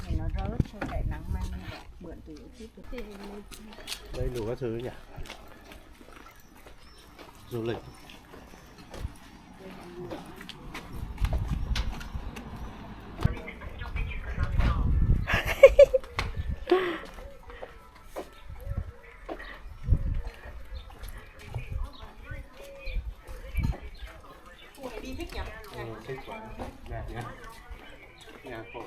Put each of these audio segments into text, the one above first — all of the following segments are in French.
thì nó rớt sau cái nắng mang như vậy bượn từ ít thì đây đủ các thứ nhỉ, du lịch. Thích quá. Nhà nhá. Nhà cổ.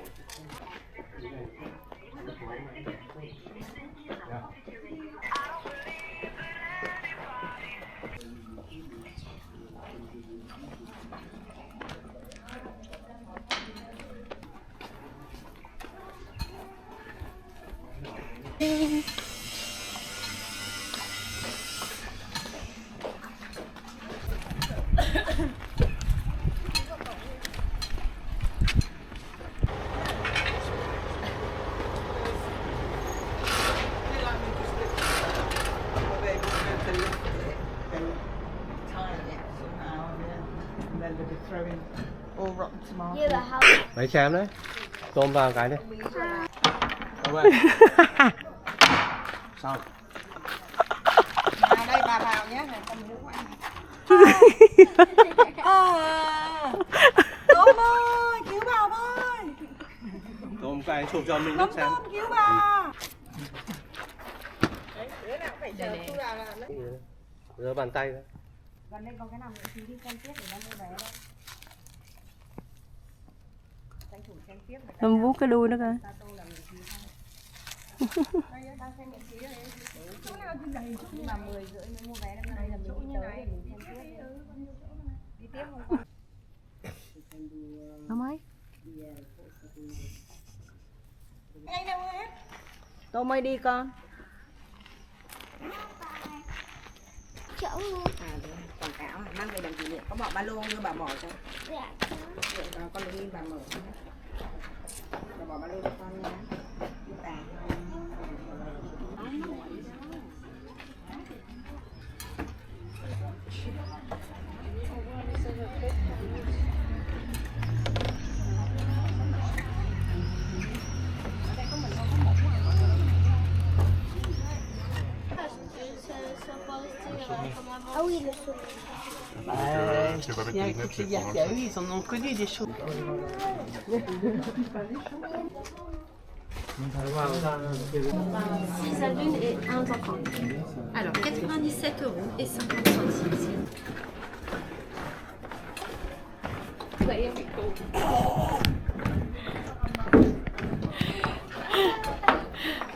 Lấy chém đấy, tôm vào cái đi. Sao? đây bà vào nhé, con vũ ăn. Tôm ơi, cứu bà ơi. Tôm cái chụp cho mình nước xem. Tôm cứu bà. Đứa nào phải chờ tôi vào là lấy. Giơ bàn tay đấy. Gần đây có cái nào miễn phí đi xem tiếp để nó mua vé đâu. Tranh thủ xem tiếp. Em vuốt cái đuôi nó coi. Nhưng mà 10 rưỡi mới mua vé năm nay là mình đi tới để mình xem tiếp. Đi tiếp không con? Không mấy. Nhanh đâu hết. Tôi mới đi con. Chỗ luôn. Quảng cáo mang về làm kỷ niệm, có bỏ ba lô đưa bà bỏ cho. Dạ. Con đừng in bà mở. Bà bỏ ba lô cho con nha. Bà. Ah oui, le saut. Il y a toutes les guerres qu'il y a eu, ils en ont connu des choses. Six adultes et un enfant. Alors, 97 € et 50 centimes.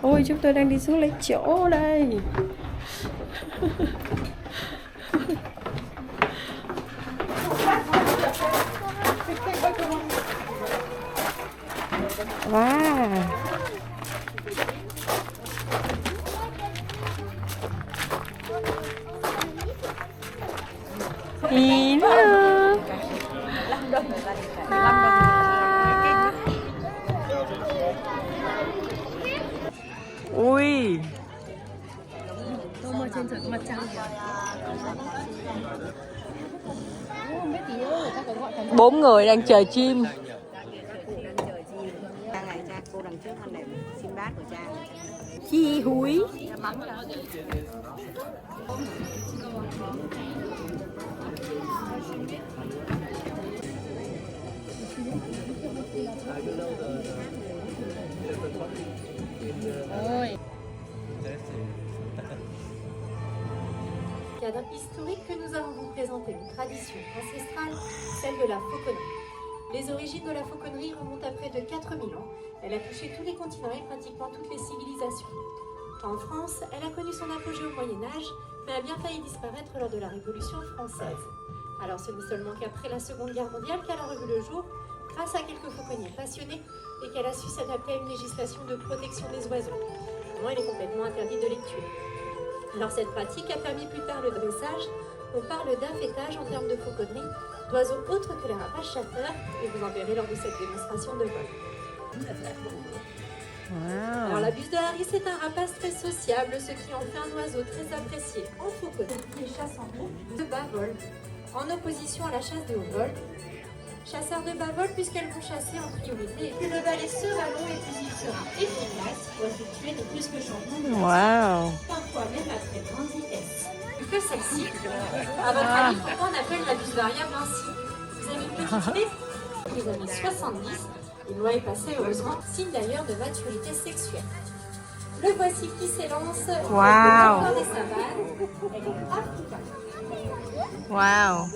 Ôi, chúng tôi đang đi xuống lấy chỗ đây. Wow. Ini. Ui. Tôm ở trên mặt trăng kìa. Không biết tí nữa người ta có gọi thằng 4 người đang chờ chim. Ngày cha cô đằng trước con để xin bát của cha. Chi húi. Cadre historique que nous allons vous présenter une tradition ancestrale, celle de la fauconnerie. Les origines de la fauconnerie remontent à près de 4000 ans. Elle a touché tous les continents et pratiquement toutes les civilisations. En France, elle a connu son apogée au Moyen-Âge, mais a bien failli disparaître lors de la Révolution française. Alors ce n'est seulement qu'après la Seconde Guerre mondiale qu'elle a revu le jour, grâce à quelques fauconniers passionnés, et qu'elle a su s'adapter à une législation de protection des oiseaux. Sinon, elle est complètement interdite de les tuer. Alors cette pratique a permis plus tard le dressage. On parle d'affêtage en termes de fauconnerie, d'oiseaux autres que les rapaces chasseurs, et vous en verrez lors de cette démonstration de vol. Wow. Alors la buse de Harris est un rapace très sociable, ce qui en fait un oiseau très apprécié en fauconnerie. Les chasses en groupe de bas-vol, en opposition à la chasse de haut-vol. Chasseurs de bas-vol puisqu'elles vont chasser en priorité. Et le balai Sevalon est ici Waouh. parfois même à très grande vitesse. Que celle-ci, à votre avis, pourquoi on appelle la buse variable ainsi? Vous avez une petite idée? Les années 70, une loi est passée, heureusement, signe d'ailleurs de maturité sexuelle. Le voici qui s'élance. Waouh. Des savanes. Elle est africaine. Waouh.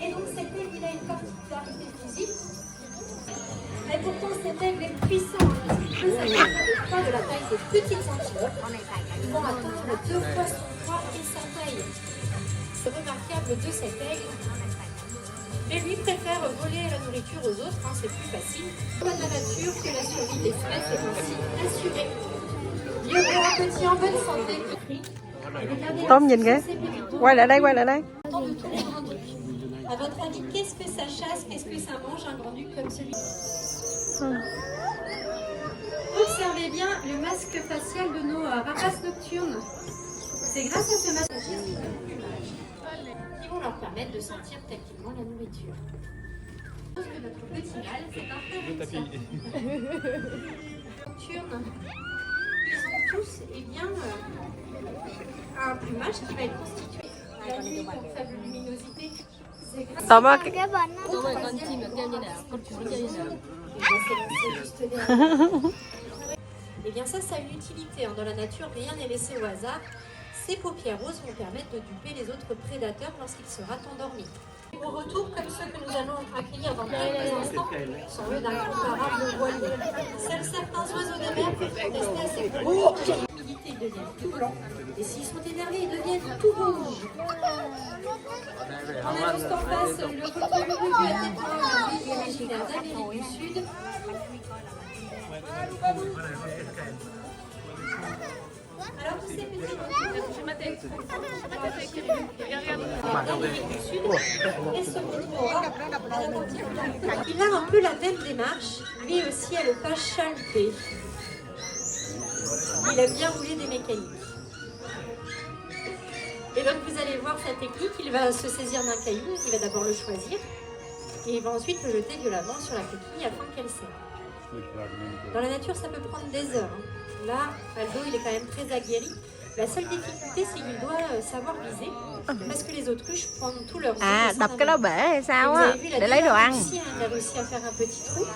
Et donc cet aigle, il a une particularité physique. Mais pourtant cet aigle est puissant. Il peut s'agir de la taille de petites antilopes. Ils vont atteindre 2 fois son poids et sa taille. C'est remarquable de cet aigle. Et lui préfère voler la nourriture aux autres, hein, c'est plus facile. Dans la nature que la survie des espèces est ainsi assurée. Dieu pour un petit en bonne santé. Tôm nhìn kìa. Quay lại đây, quay lại đây. De tous les grands-ducs. À votre avis, qu'est-ce que ça chasse, qu'est-ce que ça mange un grand-duc comme celui-ci? Observez bien le masque facial de nos rapaces nocturnes. C'est grâce à ce masque qui vont leur permettre de sentir tactilement la nourriture. Que notre petit mâle, c'est un peu nocturne. Ils ont tous un plumage qui va être constitué la nuit pour faible luminosité. C'est grâce Tôm á. Cái bánh nó con chim được kêu như nào? Con chú kêu như nào? C'est juste derrière. Eh bien ça a une utilité. Dans la nature, rien n'est laissé au hasard. Ces paupières roses vont permettre de duper les autres prédateurs lorsqu'il sera endormi. Au retour, comme ceux que nous allons accueillir dans quelques instants, sont eux d'incomparables voiliers. Seuls certains oiseaux de mer peuvent contester à ces propos. L'humidité, ils deviennent tout blancs. Et s'ils sont énervés, ils deviennent tout rouges. On a juste en face le coquillou à tête noire, lui, originaire d'Amérique du Sud. Alors tous ces petits il a un peu la même démarche, lui aussi a le pas chalpé. Il aime bien rouler des mécaniques. Et donc vous allez voir sa technique, il va se saisir d'un caillou, il va d'abord le choisir, et il va ensuite le jeter violemment sur la coquille afin qu'elle saigne. Dans la nature, ça peut prendre des heures. Là, Aldo, il est quand même très aguerri. La seule difficulté, c'est qu'il doit savoir viser, parce que les autruches prennent tout leur À, đập cái đó bể hay sao vous á, avez vu, la để lấy đồ ăn. ici, il a réussi à faire un petit trou.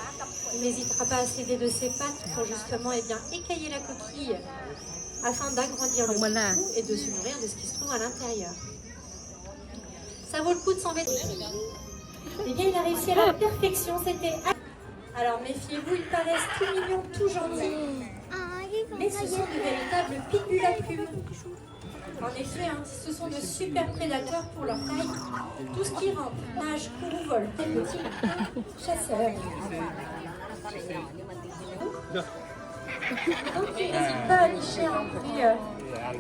Il n'hésitera pas à s'aider de ses pattes pour justement écailler la coquille afin d'agrandir le trou et de se nourrir de ce qui se trouve à l'intérieur. Ça vaut le coup de s'embêter. Eh bien, il a réussi à la perfection. C'était... Alors, méfiez-vous, ils paraissent tout mignons, tout gentils. Mais ce sont de véritables pitbulls à plumes. En effet, ce sont de super prédateurs pour leur taille. Tout ce qui rampe, nage, court ou vole. Des petits chasseurs. Donc, ils n'hésitent pas à nicher un prix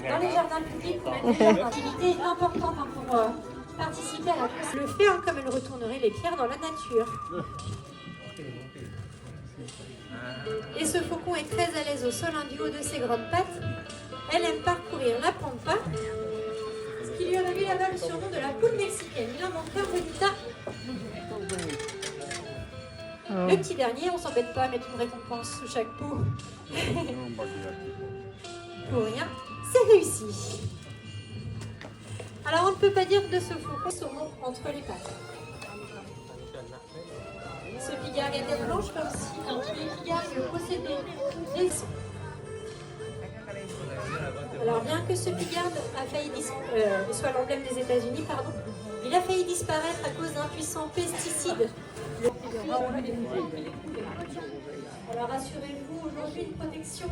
dans les jardins publics pour mettre leur activité est importante pour participer à la course. Le fait comme elle retournerait les pierres dans la nature. Et ce faucon est très à l'aise au sol, du haut de ses grandes pattes. Elle aime parcourir la pampa, ce qui lui a valu là-bas le surnom de la poule mexicaine. Il a mon cœur bonita. Le petit dernier, on s'embête pas à mettre une récompense sous chaque peau. Pour rien, c'est réussi. Alors on ne peut pas dire de ce faucon son nom entre les pattes. Ce pigard était blanche comme si tous les pigards possédaient des sons. Alors bien que ce pigard a failli soit l'emblème des États-Unis, il a failli disparaître à cause d'un puissant pesticide. Alors rassurez-vous, aujourd'hui une protection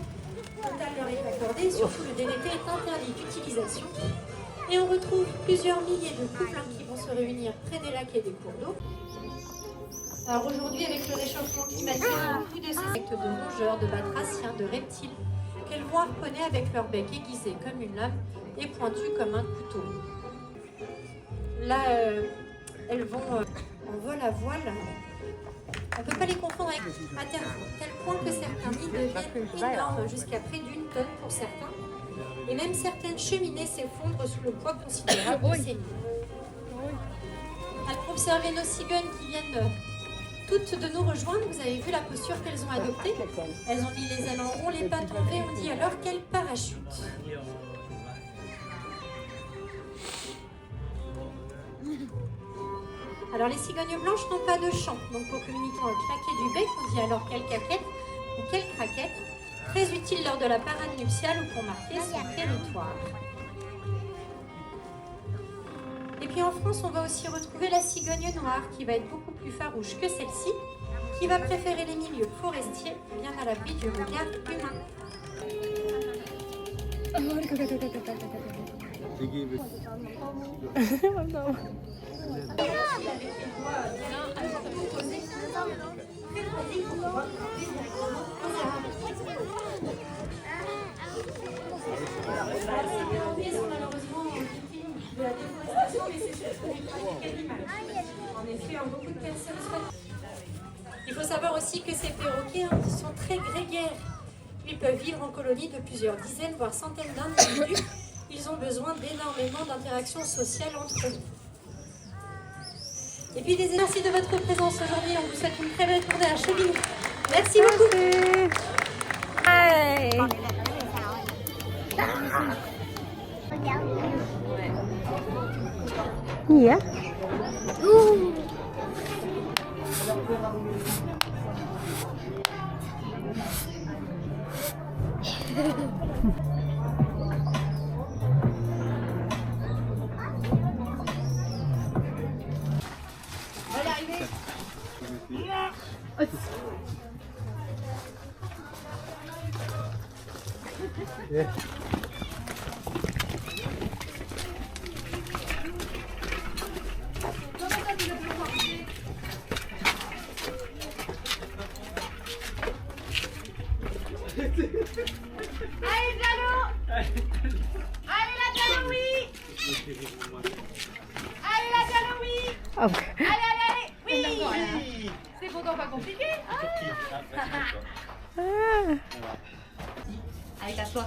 totale leur est accordée, surtout le DDT est interdit d'utilisation. Et on retrouve plusieurs milliers de couples qui vont se réunir près des lacs et des cours d'eau. Alors aujourd'hui, avec le réchauffement climatique, beaucoup de ces insectes de rongeurs, de batraciens, de reptiles, qu'elles vont harponner avec leur bec aiguisé comme une lame et pointu comme un couteau. Là, elles vont en vol à voile. On ne peut pas les confondre avec à tel point que certains nids deviennent énormes, jusqu'à près d'1 tonne pour certains. Et même certaines cheminées s'effondrent sous le poids considérable de ces nids. Observez nos cigognes qui viennent toutes de nous rejoindre. Vous avez vu la posture qu'elles ont adoptée. Elles ont mis les ailes en rond, les pattes en V. On dit alors qu'elles parachutent. Alors les cigognes blanches n'ont pas de chant, donc pour communiquer dans le claquet du bec, on dit alors quelle caquette ou quelle craquette, très utile lors de la parade nuptiale ou pour marquer son territoire. Et puis en France, on va aussi retrouver la cigogne noire qui va être beaucoup plus farouche que celle-ci, qui va préférer les milieux forestiers bien à l'abri du regard humain. En effet, beaucoup de personnes souhaitent. Il faut savoir aussi que ces perroquets sont très grégaires. Ils peuvent vivre en colonie de plusieurs dizaines, voire centaines d'individus. Ils ont besoin d'énormément d'interactions sociales entre eux. Et puis, merci de votre présence aujourd'hui. On vous souhaite une très belle journée à Chauvigny. Merci beaucoup. Gì á? C'est pourtant pas compliqué. Allez, casse-toi.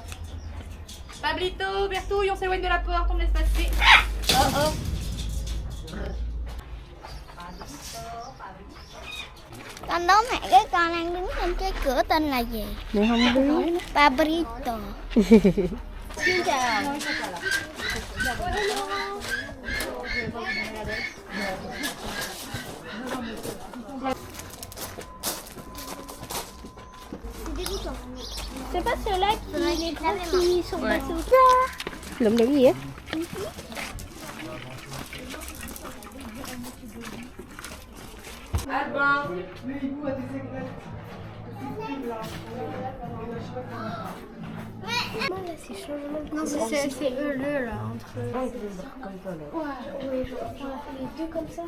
Pablito, Bertouille, on s'éloigne de la porte, on me laisse passer. Oh oh. Con đố mẹ cái con đang đứng trên cái cửa tên là gì? Mẹ không biết. Pabrito. Xin chào. C'est pas ceux-là qui sont pas sous Lụm được gì á? Albin. Non, c'est eux deux là, entre eux. Ouais, oui, je prends les deux comme ça.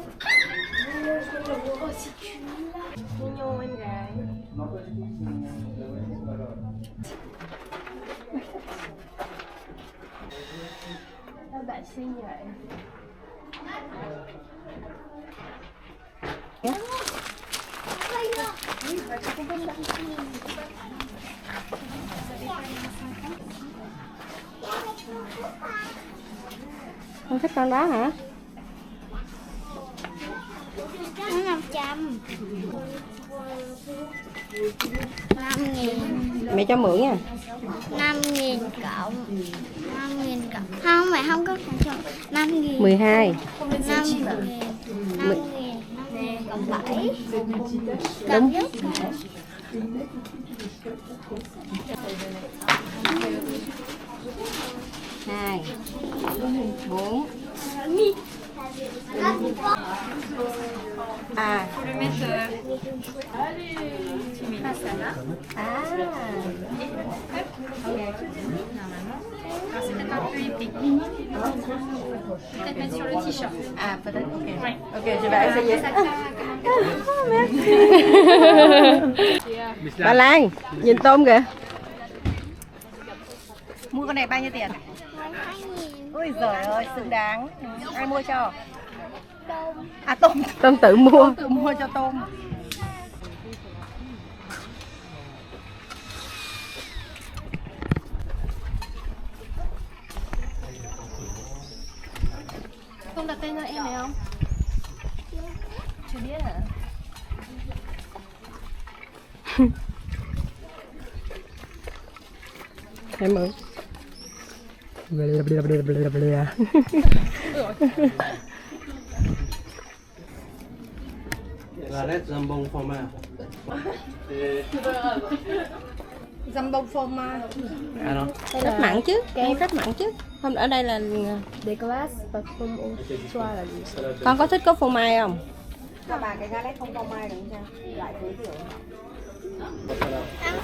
Oh, c'est cute là. Mignon, une gars. Ah bah, c'est génial. Không thích con đó hả? Nó 500. 5.000. Mẹ cho mượn nha. 5.000 cộng. 5.000 cộng. Không, mẹ không có cộng chọn. 5.000. 12. 5.000. 5.000. Cộng 7. Cộng nhất. Hai. 4. À. Faut le mettre. Allez, tu mets là, ça là. À. Normalement. Alors c'est peut-être un peu épais. Peut-être mettre sur le t-shirt. À, peut-être. Ok. Ouais. Ok, je vais essayer. Ça merci. Bà Lan, nhìn tôm kìa. Mua con này bao nhiêu tiền? 12.000. Ôi giời ơi, xứng đáng. Ai mua cho? Tôm. À tôm. Tôm tự mua. Tự mua cho tôm. Tôm đặt tên cho em này không? Chưa biết hả? Em ơi. Galette jambon fromage. Jambon phoma. À đâu? Rất mặn chứ, kem rất mặn chứ. Hôm ở đây là Des glaces và không au choix là gì? con có thích có phô mai không? Cho bà cái galette không phô mai được không sao? Loại tối thiểu.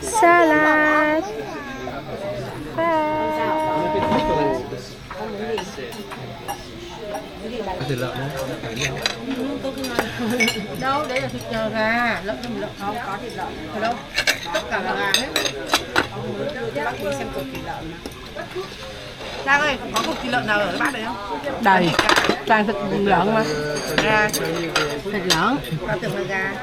Salad. Thịt lợn đấy. Đâu, đấy là thịt gà, lợn không có thịt lợn. Ở đâu? Tất cả là gà hết. Bác đi xem cục thịt lợn. Trang ơi, có cục thịt lợn nào ở bác đấy không? Đầy, toàn thịt lợn mà. Gà, thịt lợn. Tao tưởng là gà.